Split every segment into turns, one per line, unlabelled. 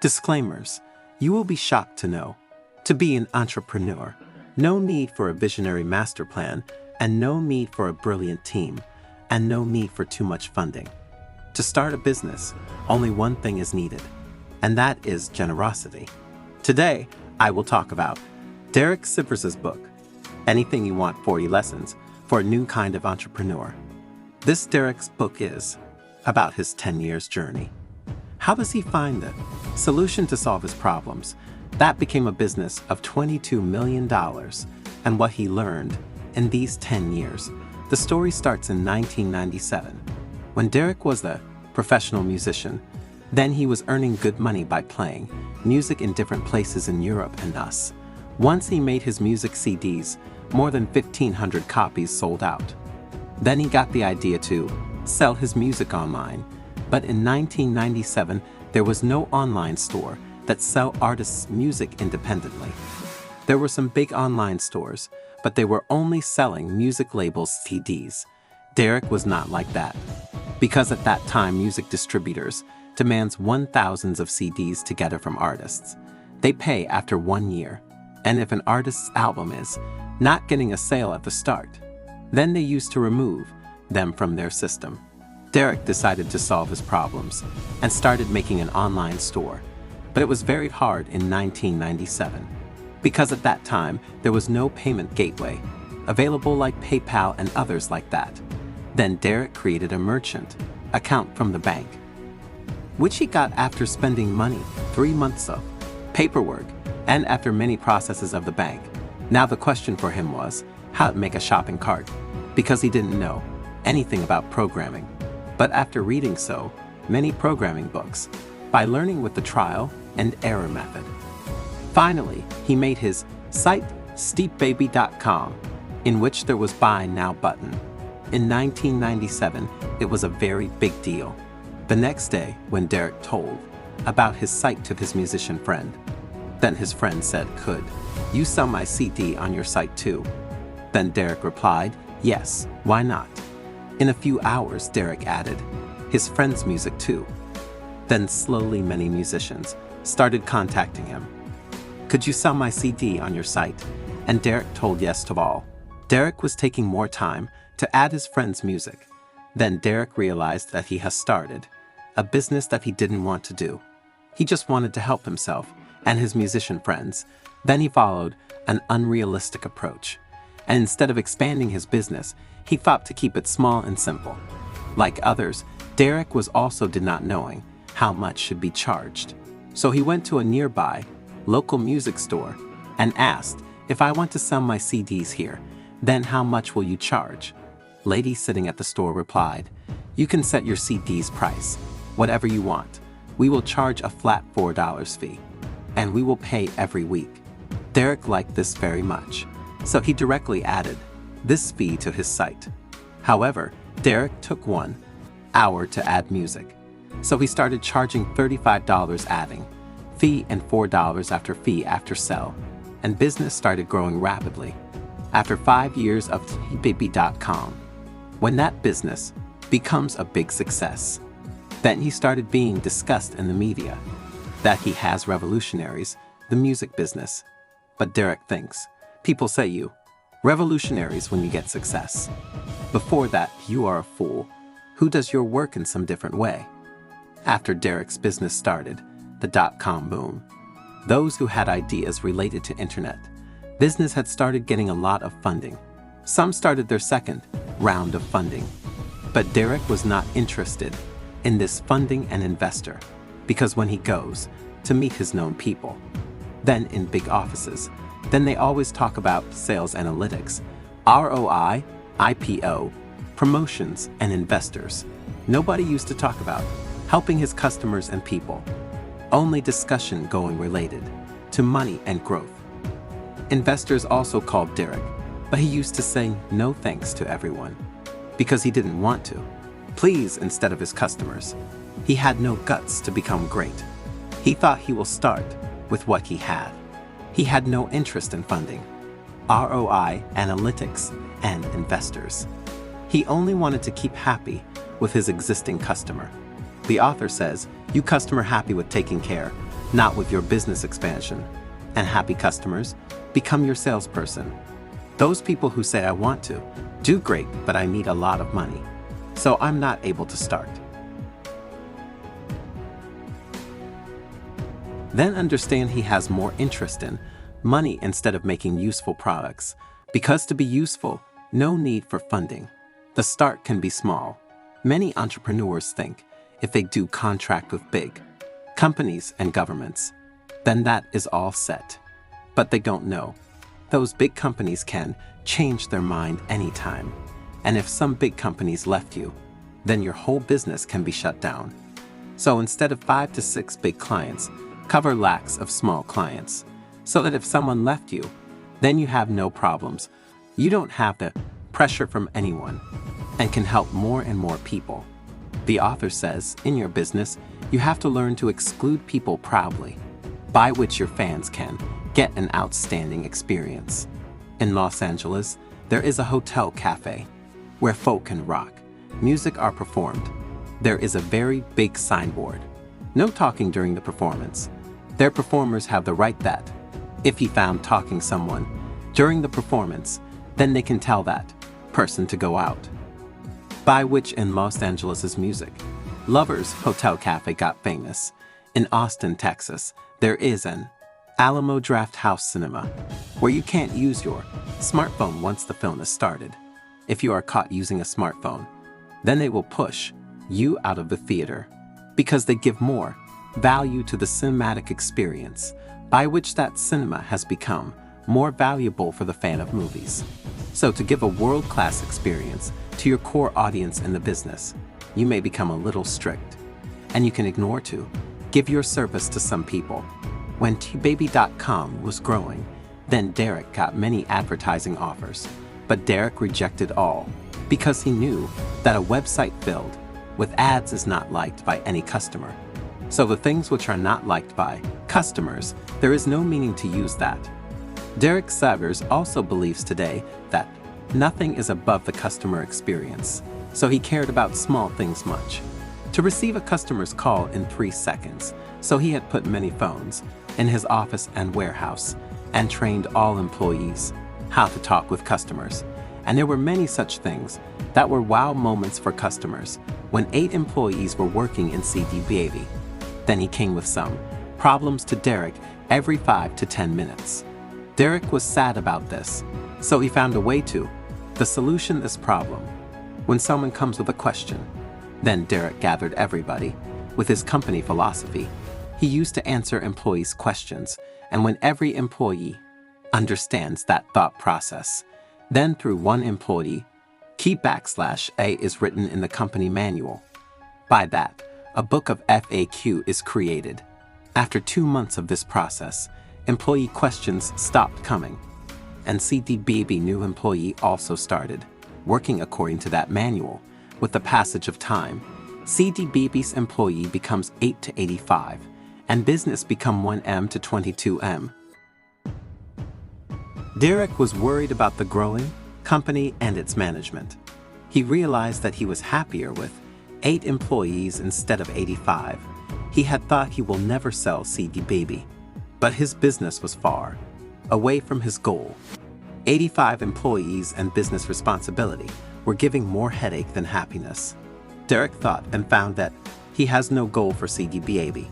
Disclaimers. You will be shocked to know. To be an entrepreneur, no need for a visionary master plan, and no need for a brilliant team, and no need for too much funding. To start a business, only one thing is needed, and that is generosity. Today, I will talk about Derek Sivers's book, Anything You Want 40 Lessons for a New Kind of Entrepreneur. This Derek's book is about his 10 years journey. How does he find the solution to solve his problems? That became a business of $22 million, and what he learned in these 10 years. The story starts in 1997, when Derek was a professional musician. Then he was earning good money by playing music in different places in Europe and US. Once he made his music CDs, more than 1,500 copies sold out. Then he got the idea to sell his music online. But in 1997, there was no online store that sell artists' music independently. There were some big online stores, but they were only selling music labels' CDs. Derek was not like that, because at that time music distributors demands 1,000s of CDs to gather from artists. They pay after 1 year, and if an artist's album is not getting a sale at the start, then they used to remove them from their system. Derek decided to solve his problems and started making an online store, but it was very hard in 1997 because at that time there was no payment gateway available like PayPal and others like that. Then Derek created a merchant account from the bank, which he got after spending money 3 months of paperwork and after many processes of the bank. Now the question for him was how to make a shopping cart, because he didn't know anything about programming. But after reading so many programming books, by learning with the trial and error method, finally he made his site steepbaby.com, in which there was buy now button. In 1997, it was a very big deal. The next day, when Derek told about his site to his musician friend, then his friend said, "Could you sell my CD on your site too?" Then Derek replied, "Yes, why not?" In a few hours, Derek added his friend's music too. Then slowly many musicians started contacting him. "Could you sell my CD on your site?" And Derek told yes to all. Derek was taking more time to add his friend's music. Then Derek realized that he has started a business that he didn't want to do. He just wanted to help himself and his musician friends. Then he followed an unrealistic approach. And instead of expanding his business, he fought to keep it small and simple. Like others, Derek was also did not knowing how much should be charged. So he went to a nearby local music store and asked, "If I want to sell my CDs here, then how much will you charge?" Lady sitting at the store replied, "You can set your CD's price, whatever you want. We will charge a flat $4 fee, and we will pay every week." Derek liked this very much, so he directly added this fee to his site. However, Derek took 1 hour to add music, so he started charging $35 adding fee and $4 after fee after sell, and business started growing rapidly. After 5 years of steepbaby.com, when that business becomes a big success, then he started being discussed in the media that he has revolutionaries the music business. But Derek thinks, people say you revolutionaries when you get success. Before that, you are a fool who does your work in some different way. After Derek's business started, the dot-com boom, those who had ideas related to internet business had started getting a lot of funding. Some started their second round of funding. But Derek was not interested in this funding and investor, because when he goes to meet his known people, then in big offices, then they always talk about sales analytics, ROI, IPO, promotions, and investors. Nobody used to talk about helping his customers and people. Only discussion going related to money and growth. Investors also called Derek, but he used to say no thanks to everyone because he didn't want to please instead of his customers. He had no guts to become great. He thought he will start with what he had. He had no interest in funding, ROI, analytics, and investors. He only wanted to keep happy with his existing customer. The author says, "You customer happy with taking care not with your business expansion. And happy customers become your salesperson. Those people who say, I want to do great, but I need a lot of money, so I'm not able to start. Then understand he has more interest in money instead of making useful products, because to be useful, no need for funding. The start can be small. Many entrepreneurs think if they do contract with big companies and governments, then that is all set. But they don't know. Those big companies can change their mind anytime. And if some big companies left you, then your whole business can be shut down. So instead of 5 to 6 big clients, cover lakhs of small clients, so that if someone left you, then you have no problems. You don't have the pressure from anyone and can help more and more people. The author says, in your business, you have to learn to exclude people proudly, by which your fans can get an outstanding experience. In Los Angeles, there is a hotel cafe where folk can rock. Music are performed. There is a very big signboard. No talking during the performance. Their performers have the right that, if he found talking someone during the performance, then they can tell that person to go out. By which in Los Angeles' music, Lovers Hotel Cafe got famous. In Austin, Texas, there is an Alamo Draft House Cinema, where you can't use your smartphone once the film is started. If you are caught using a smartphone, then they will push you out of the theater, because they give more value to the cinematic experience, by which that cinema has become more valuable for the fan of movies. So to give a world-class experience to your core audience in the business, you may become a little strict, and you can ignore to give your service to some people. When tbaby.com was growing, then Derek got many advertising offers, but Derek rejected all because he knew that a website filled with ads is not liked by any customer. So the things which are not liked by customers, there is no meaning to use that. Derek Sivers also believes today that nothing is above the customer experience, so he cared about small things much. To receive a customer's call in 3 seconds, so he had put many phones in his office and warehouse and trained all employees how to talk with customers. And there were many such things that were wow moments for customers when 8 employees were working in CD Baby. Then he came with some problems to Derek every 5 to 10 minutes. Derek was sad about this, so he found a way to the solution this problem. When someone comes with a question, then Derek gathered everybody with his company philosophy. He used to answer employees' questions, and when every employee understands that thought process, then through one employee, key \A is written in the company manual. By that, a book of FAQ is created. After 2 months of this process, employee questions stopped coming, and CD Baby new employee also started working according to that manual. With the passage of time, CD Baby's employee becomes 8 to 85, and business become 1M to 22M. Derek was worried about the growing company and its management. He realized that he was happier with 8 employees instead of 85. He had thought he will never sell CD Baby, but his business was far away from his goal. 85 employees and business responsibility were giving more headache than happiness. Derek thought and found that he has no goal for CD Baby.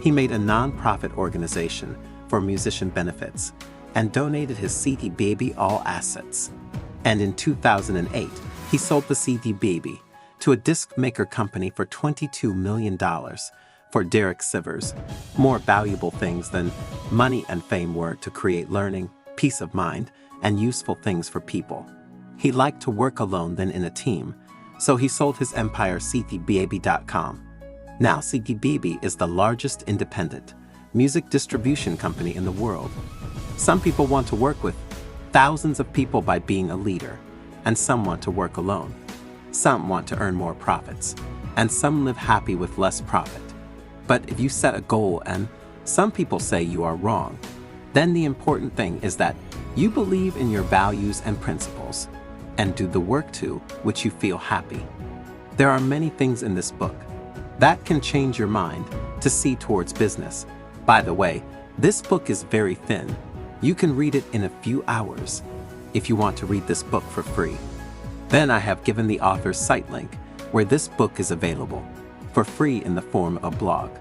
He made a non-profit organization for musician benefits and donated his CD Baby all assets. And in 2008, he sold the CD Baby to a disc maker company for $22 million. For Derek Sivers, more valuable things than money and fame were to create learning, peace of mind, and useful things for people. He liked to work alone than in a team, so he sold his empire cdbaby.com. Now CD Baby is the largest independent music distribution company in the world. Some people want to work with thousands of people by being a leader, and some want to work alone. Some want to earn more profits, and some live happy with less profit. But if you set a goal and some people say you are wrong, then the important thing is that you believe in your values and principles and do the work to which you feel happy. There are many things in this book that can change your mind to see towards business By the way, this book is very thin. You can read it in a few hours if you want to read this book for free. Then I have given the author's site link where this book is available for free in the form of blog.